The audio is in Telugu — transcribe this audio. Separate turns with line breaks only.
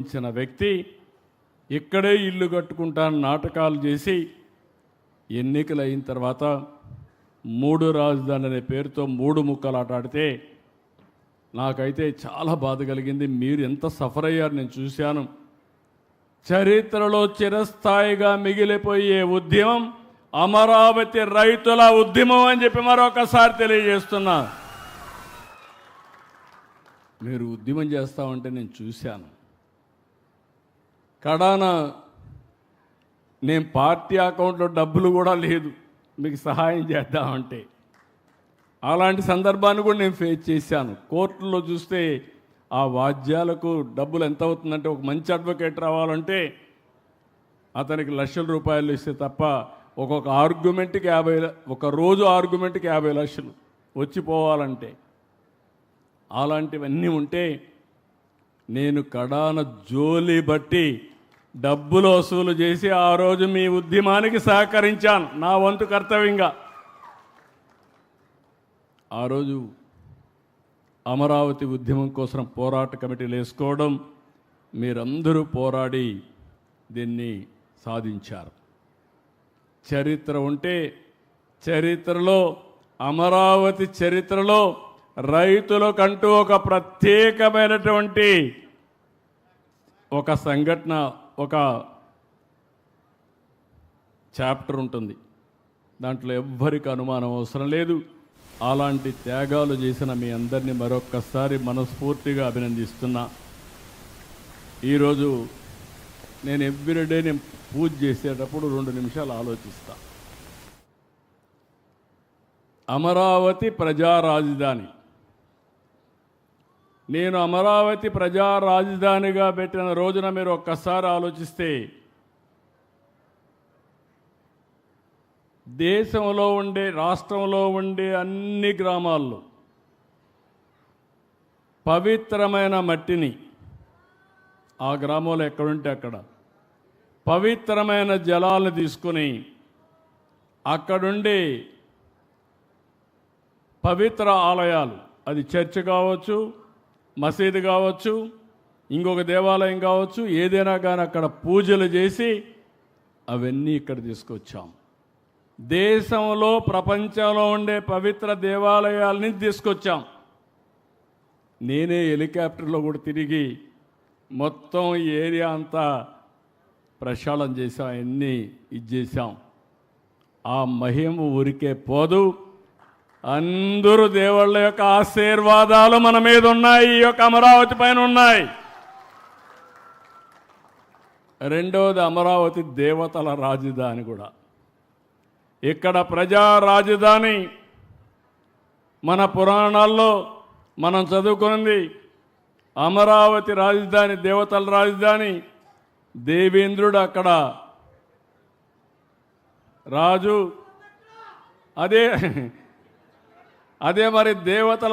ఇచ్చిన వ్యక్తి ఇక్కడే ఇల్లు కట్టుకుంటాను నాటకాలు చేసి ఎన్నికలు అయిన తర్వాత మూడు రాజధాని అనే పేరుతో మూడు ముక్కలాట ఆడితే నాకైతే చాలా బాధ కలిగింది. మీరు ఎంత సఫర్ అయ్యారు నేను చూశాను. చరిత్రలో చిరస్థాయిగా మిగిలిపోయే ఉద్యమం అమరావతి రైతుల ఉద్యమం అని చెప్పి మరొకసారి తెలియజేస్తున్నా. మీరు ఉద్యమం చేస్తామంటే నేను చూశాను. కడాన నేను పార్టీ అకౌంట్లో డబ్బులు కూడా లేదు మీకు సహాయం చేద్దామంటే. అలాంటి సందర్భాన్ని కూడా నేను ఫేస్ చేశాను. కోర్టులో చూస్తే ఆ వాద్యాలకు డబ్బులు ఎంత అవుతుందంటే ఒక మంచి అడ్వకేట్ రావాలంటే అతనికి లక్షల రూపాయలు ఇస్తే తప్ప ఒక్కొక్క ఆర్గ్యుమెంట్కి ఒక రోజు ఆర్గ్యుమెంట్కి 50 లక్షలు వచ్చిపోవాలంటే. అలాంటివన్నీ ఉంటే నేను కడాన జోలి బట్టి డబ్బులు వసూలు చేసి ఆ రోజు మీ ఉద్యమానికి సహకరించాను నా వంతు కర్తవ్యంగా. ఆ రోజు అమరావతి ఉద్యమం కోసం పోరాట కమిటీలు వేసుకోవడం, మీరందరూ పోరాడి దీన్ని సాధించారు. చరిత్ర ఉంటే చరిత్రలో అమరావతి చరిత్రలో రైతులకంటూ ఒక ప్రత్యేకమైనటువంటి ఒక సంఘటన ఒక చాప్టర్ ఉంటుంది. దాంట్లో ఎవ్వరికి అనుమానం అవసరం లేదు. అలాంటి త్యాగాలు చేసిన మీ అందరినీ మరొక్కసారి మనస్ఫూర్తిగా అభినందిస్తున్నా. ఈరోజు నేను ఎవ్రీడే నేను పూజ చేసేటప్పుడు 2 నిమిషాలు ఆలోచిస్తా. అమరావతి ప్రజా రాజధాని, నేను అమరావతి ప్రజా రాజధానిగా పెట్టిన రోజున మీరు ఒక్కసారి ఆలోచిస్తే దేశంలో ఉండే రాష్ట్రంలో ఉండే అన్ని గ్రామాల్లో పవిత్రమైన మట్టిని ఆ గ్రామంలో ఎక్కడుంటే అక్కడ పవిత్రమైన జలాలను తీసుకుని అక్కడుండి పవిత్ర ఆలయాలు, అది చర్చ్ కావచ్చు, మసీదు కావచ్చు, ఇంకొక దేవాలయం కావచ్చు, ఏదైనా కానీ అక్కడ పూజలు చేసి అవన్నీ ఇక్కడ తీసుకొచ్చాం. దేశంలో ప్రపంచంలో ఉండే పవిత్ర దేవాలయాలని తీసుకొచ్చాం. నేనే హెలికాప్టర్లో కూడా తిరిగి మొత్తం ఏరియా అంతా ప్రక్షాళన చేసాం, అన్నీ చేసాం. ఆ మహిమ ఊరికే పోదు. అందరూ దేవుళ్ళ యొక్క ఆశీర్వాదాలు మన మీద ఉన్నాయి, ఈ యొక్క అమరావతి పైన ఉన్నాయి. రెండవది అమరావతి దేవతల రాజధాని కూడా. ఇక్కడ ప్రజా రాజధాని మన పురాణాల్లో మనం చదువుకున్నది. అమరావతి రాజధాని దేవతల రాజధాని. దేవేంద్రుడు అక్కడ రాజు. అదే మరి దేవతల